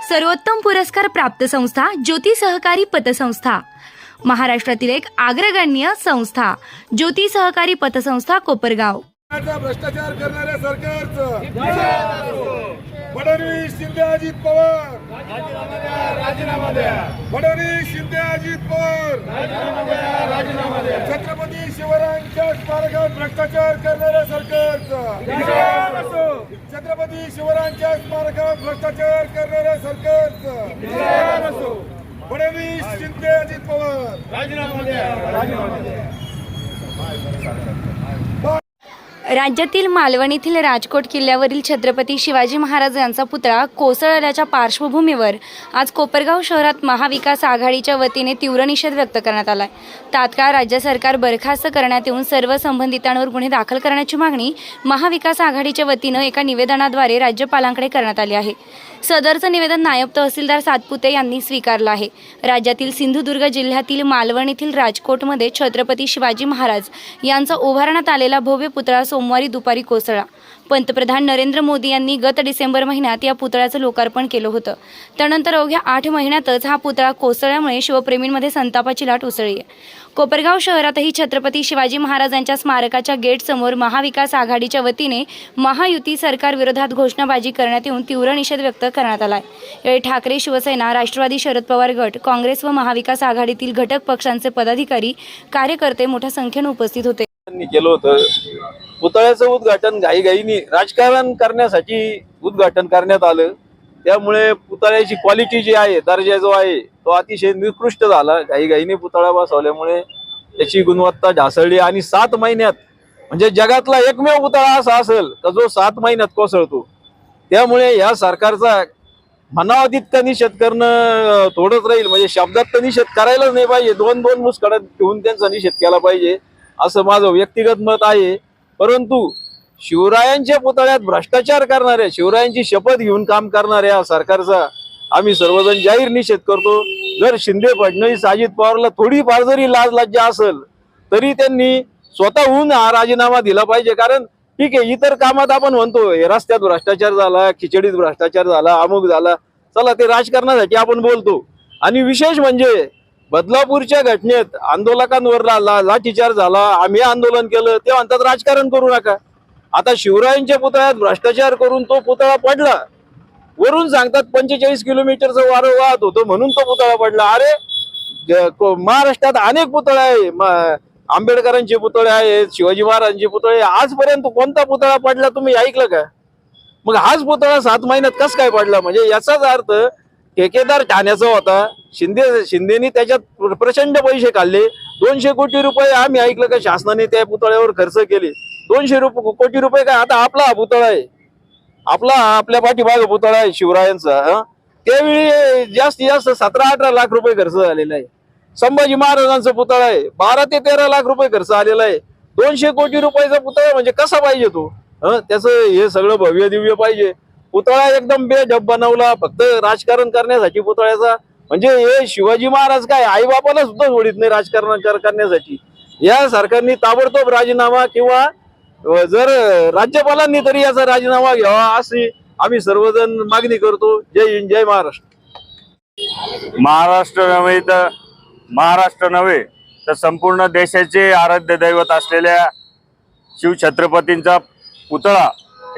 सर्वोत्तम पुरस्कार प्राप्त संस्था ज्योती सहकारी पतसंस्था, महाराष्ट्रातील एक अग्रगण्य संस्था ज्योती सहकारी पतसंस्था कोपरगाव। भ्रष्टाचार करणाऱ्या सरकारचं फडणवीस शिंदे अजित पवार राजीनामा द्या, फडणवीस शिंदे अजित पवार राजीनामा द्या, छत्रपती शिवरायांच्या स्मारकात भ्रष्टाचार करणाऱ्या सरकारचं, छत्रपती शिवरायांच्या स्मारकात भ्रष्टाचार करणाऱ्या सरकारचं, फडणवीस शिंदे अजित पवार राजीनामा द्या। राज्यातील मालवण येथील राजकोट किल्ल्यावरील छत्रपती शिवाजी महाराज यांचा पुतळा कोसळल्याच्या पार्श्वभूमीवर आज कोपरगाव शहरात महाविकास आघाडीच्या वतीने तीव्र निषेध व्यक्त करण्यात आला आहे। तात्काळ राज्य सरकार बरखास्त करण्यात येऊन सर्व संबंधितांवर गुन्हे दाखल करण्याची मागणी महाविकास आघाडीच्या वतीने एका निवेदनाद्वारे राज्यपालांकडे करण्यात आली आहे। सदरचं निवेदन नायब तहसीलदार सातपुते यांनी स्वीकारलं आहे। राज्यातील सिंधुदुर्ग जिल्ह्यातील मालवण येथील राजकोटमध्ये छत्रपती शिवाजी महाराज यांचा उभारण्यात आलेला भव्य पुतळा सोमवारी दुपारी कोसळला। पंतप्रधान नरेंद्र मोदी यांनी गत डिसेंबर महिन्यात या पुतळ्याचं लोकार्पण केलं होतं। त्यानंतर अवघ्या 8 महिन्यातच हा पुतळा कोसळल्यामुळे शिवप्रेमींमध्ये संतापाची लाट उसळली आहे। कोपरगाव शहरातही छत्रपती शिवाजी महाराजांच्या स्मारकाच्या गेटसमोर महाविकास आघाडीच्या वतीने महायुती सरकार विरोधात घोषणाबाजी करण्यात येऊन तीव्र निषेध व्यक्त करण्यात आला आहे। यावेळी ठाकरे, शिवसेना, राष्ट्रवादी, शरद पवार गट, काँग्रेस व महाविकास आघाडीतील घटक पक्षांचे पदाधिकारी, कार्यकर्ते मोठ्या संख्येने उपस्थित होते। केलं होतं पुतळ्याचं उद्घाटन घाईघाईने राजकारण करण्यासाठी उद्घाटन करण्यात आलं। त्यामुळे पुतळ्याची क्वालिटी जी आहे, दर्जा जो आहे तो अतिशय निकृष्ट झाला। घाईघाईने पुतळा बसवल्यामुळे त्याची गुणवत्ता ढासळली आणि 7 महिन्यात म्हणजे जगातला एकमेव पुतळा असा असेल का जो 7 महिन्यात कोसळतो। त्यामुळे या सरकारचा म्हणावा तितका निषेध करणं थोडंच राहील, म्हणजे शब्दात तर निषेध करायलाच नाही पाहिजे, 2-2 मुस्कडात ठेवून त्यांचा निषेध केला पाहिजे असं माझं व्यक्तिगत मत आहे। परंतु शिवरायांच्या पुतळ्यात भ्रष्टाचार करणाऱ्या, शिवरायांची शपथ घेऊन काम करणाऱ्या सरकारचा आम्ही सर्वजण जाहीर निषेध करतो। जर शिंदे, फडणवीस, अजित पवारला थोडीफार जरी लाज लज्जा असेल तरी त्यांनी स्वतःहून हा राजीनामा दिला पाहिजे। कारण ठीक आहे, इतर कामात आपण म्हणतो रस्त्यात भ्रष्टाचार झाला, खिचडीत भ्रष्टाचार झाला, अमुक झाला, चला ते राजकारणासाठी आपण बोलतो। आणि विशेष म्हणजे बदलापूरच्या घटनेत आंदोलकांवर लाठीचार झाला, आम्ही आंदोलन केलं, ते म्हणतात राजकारण करू नका। आता शिवरायांच्या पुतळ्यात भ्रष्टाचार करून तो पुतळा पडला, वरून सांगतात 45 किलोमीटरचं वारं वाहत होतं म्हणून तो पुतळा पडला। अरे महाराष्ट्रात अनेक पुतळे आहे, आंबेडकरांचे पुतळे आहेत, शिवाजी महाराजांचे पुतळे, आजपर्यंत कोणता पुतळा पडला तुम्ही ऐकलं का? मग हाच पुतळा 7 महिन्यात कस काय पडला? म्हणजे याचाच अर्थ ठेकेदार ठाण्याचा होता, शिंदेनी त्याच्यात प्रचंड पैसे काढले। 200 कोटी रुपये आम्ही ऐकलं का शासनाने त्या पुतळ्यावर खर्च केले। 200 कोटी रुपये काय? आता आपला हा पुतळा आहे, आपल्या पाठीमागे पुतळा आहे शिवरायांचा, त्यावेळी जास्तीत जास्त 17-18 लाख रुपये खर्च झालेला आहे। संभाजी महाराजांचा पुतळा आहे, 12 ते 13 लाख रुपये खर्च आलेला आहे। 200 कोटी रुपयाचा पुतळा म्हणजे कसा पाहिजे तो? त्याचं हे सगळं भव्य दिव्य पाहिजे। पुतळा एकदम बेढब बनवला फक्त राजकारण करण्यासाठी पुतळ्याचा। म्हणजे हे शिवाजी महाराज काय आई बापाला सुद्धा सोडित नाही राजकारण करण्यासाठी। या सरकारने ताबडतोब राजीनामा किंवा जर राज्यपालांनी तरी याचा राजीनामा घ्यावा अशी आम्ही सर्वजण मागणी करतो। जय हिंद, जय महाराष्ट्र। महाराष्ट्र नव्हे तर संपूर्ण देशाचे आराध्य दैवत असलेल्या शिवछत्रपतींचा पुतळा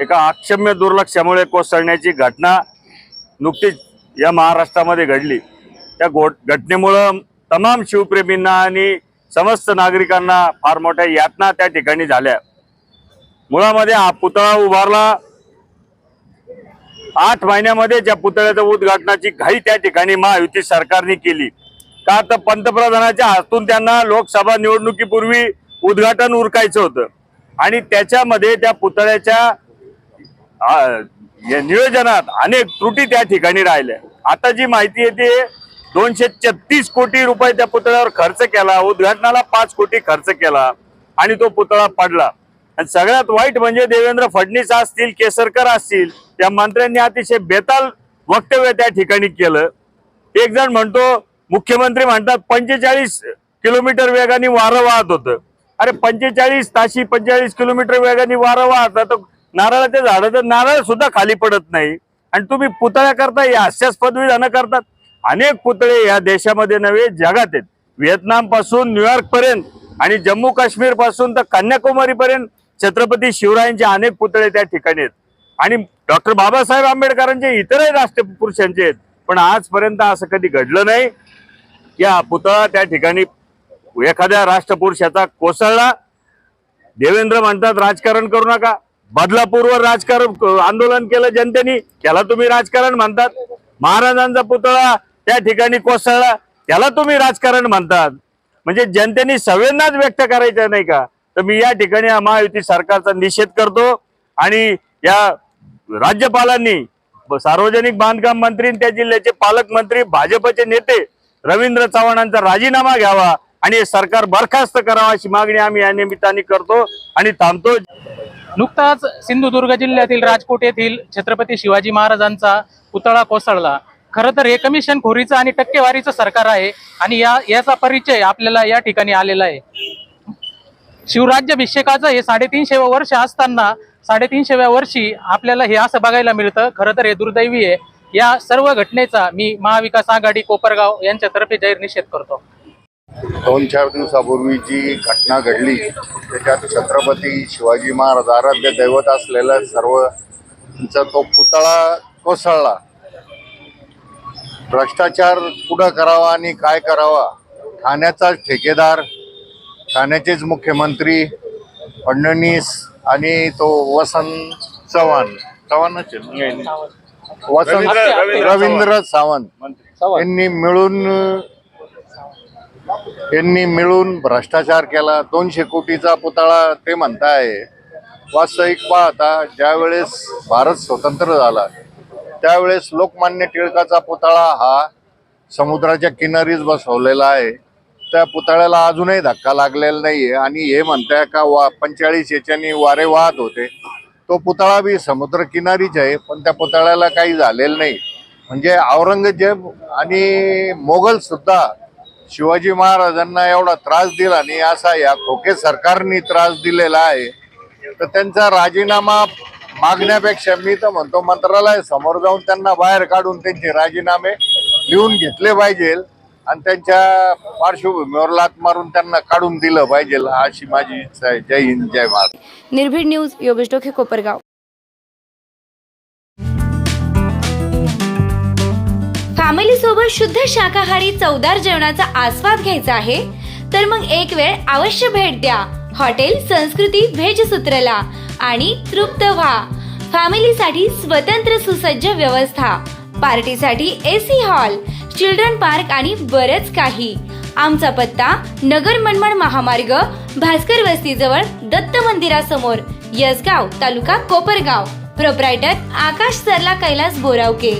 एका अक्षम्य दुर्लक्षामुळे कोसळण्याची घटना नुकतीच या महाराष्ट्रामध्ये घडली। त्या घटनेमुळं तमाम शिवप्रेमींना आणि समस्त नागरिकांना फार मोठ्या यातना त्या ठिकाणी झाल्या। मुळामध्ये हा पुतळा उभारला, 8 महिन्यामध्ये ज्या पुतळ्याच्या उद्घाटनाची घाई त्या ठिकाणी महायुती सरकारने केली। का तर पंतप्रधानाच्या हातून त्यांना लोकसभा निवडणुकीपूर्वी उद्घाटन उरकायचं होतं आणि त्याच्यामध्ये त्या पुतळ्याच्या नियोजनात अनेक त्रुटी त्या ठिकाणी राहिल्या। आता जी माहिती येते 236 कोटी रुपये त्या पुतळ्यावर खर्च केला, उद्घाटनाला 5 कोटी खर्च केला आणि तो पुतळा पडला। आणि सगळ्यात वाईट म्हणजे देवेंद्र फडणवीस असतील, केसरकर असतील, त्या मंत्र्यांनी अतिशय बेताल वक्तव्य त्या ठिकाणी केलं। एक जण म्हणतो, मुख्यमंत्री म्हणतात 45 किलोमीटर वेगाने वारं वाहत होतं। अरे 45 ताशी 45 किलोमीटर वेगाने वारं वाहत तर नारळाचे झाड तर नारळ सुद्धा खाली पडत नाही। आणि तुम्ही पुतळ्या करता, हे हास्यास्पद विधानं करतात. अनेक पुतळे या देशामध्ये नव्हे जगात आहेत. व्हिएतनाम पासून न्यूयॉर्क पर्यंत आणि जम्मू काश्मीर पासून तर कन्याकुमारी पर्यंत छत्रपती शिवरायांचे अनेक पुतळे त्या ठिकाणी आहेत. आणि डॉक्टर बाबासाहेब आंबेडकरांचे इतरही राष्ट्रपुरुषांचे आहेत. पण आजपर्यंत असं कधी घडलं नाही की हा पुतळा त्या ठिकाणी एखाद्या राष्ट्रपुरुषाचा कोसळला. देवेंद्र म्हणतात राजकारण करू नका. बदलापूरवर राजकारण आंदोलन केलं जनतेने, त्याला तुम्ही राजकारण म्हणतात. महाराजांचा पुतळा त्या ठिकाणी कोसळला, त्याला तुम्ही राजकारण म्हणतात. म्हणजे जनतेने संवेदनाच व्यक्त करायच्या नाही का? तर मी या ठिकाणी महायुती सरकारचा निषेध करतो आणि या राज्यपालांनी सार्वजनिक बांधकाम मंत्री, त्या जिल्ह्याचे पालकमंत्री, भाजपचे नेते रवींद्र चव्हाणांचा राजीनामा घ्यावा आणि हे सरकार बरखास्त करावा अशी मागणी आम्ही या निमित्ताने करतो आणि थांबतो. नुकताच सिंधुदुर्ग जिल्ह्यातील राजकोट येथील छत्रपती शिवाजी महाराजांचा पुतळा कोसळला. खरं तर हे कमिशनखोरीचं आणि टक्केवारीचं सरकार आहे आणि याचा परिचय आपल्याला या ठिकाणी आलेला आहे. शिवराज्याभिषेकाचं हे 350 वर्ष असताना 350व्या वर्षी आपल्याला हे असं बघायला मिळतं. खरं तर हे दुर्दैवी आहे. या सर्व घटनेचा मी महाविकास आघाडी कोपरगाव यांच्यातर्फे जाहीर निषेध करतो. 2-4 दिवसापूर्वी जी घटना घडली त्याच्यात छत्रपती शिवाजी महाराज आराध्य दैवत असलेला सर्वचा तो पुतळा कोसळला. भ्रष्टाचार कुठं करावा आणि काय करावा, ठाण्याचा ठेकेदार, ठाण्याचेच मुख्यमंत्री फडणवीस आणि तो वसंत रवींद्र सावंत यांनी मिळून भ्रष्टाचार केला. 200 कोटीचा पुतळा ते म्हणताय. वास्तविक पाहता ज्यावेळेस भारत स्वतंत्र झाला त्यावेळेस लोकमान्य टिळकाचा पुतळा हा समुद्राच्या किनारीच बसवलेला आहे. त्या पुतळ्याला अजूनही धक्का लागलेला नाहीये आणि हे म्हणताय का 45 याच्यानी वारे वाहत होते. तो पुतळा बी समुद्र किनारीच आहे पण त्या पुतळ्याला काही झालेलं नाही. म्हणजे औरंगजेब आणि मोगल सुद्धा शिवाजी महाराजांना एवढा त्रास दिला आणि असा या खोके सरकारने त्रास दिलेला आहे. तर त्यांचा राजीनामा मागण्यापेक्षा मी तर म्हणतो मंत्रालय समोर जाऊन त्यांना बाहेर काढून त्यांचे राजीनामे लिहून घेतले पाहिजे आणि त्यांच्या पार्श्वभूमीवर लात मारून त्यांना काढून दिलं पाहिजे अशी माझी इच्छा आहे. जय हिंद, जय महाराष्ट्र. निर्भीड न्यूज, योगेश डोके, कोपरगाव. फॅमिली सोबत शुद्ध शाकाहारी चवदार जेवणाचा आस्वाद घ्यायचा आहे तर मग एक वेळ अवश्य भेट द्या हॉटेल संस्कृती व्हेज सूत्रला आणि तृप्त व्हा. फॅमिलीसाठी स्वतंत्र सुसज्ज व्यवस्था, पार्टीसाठी एसी हॉल, चिल्ड्रन पार्क आणि बरंच काही. आमचा पत्ता नगर मनमाड महामार्ग, भास्कर वस्तीजवळ, दत्त मंदिरासमोर, यसगाव, तालुका कोपरगाव. प्रोप्रायटर आकाश सरला कैलास बोरावके.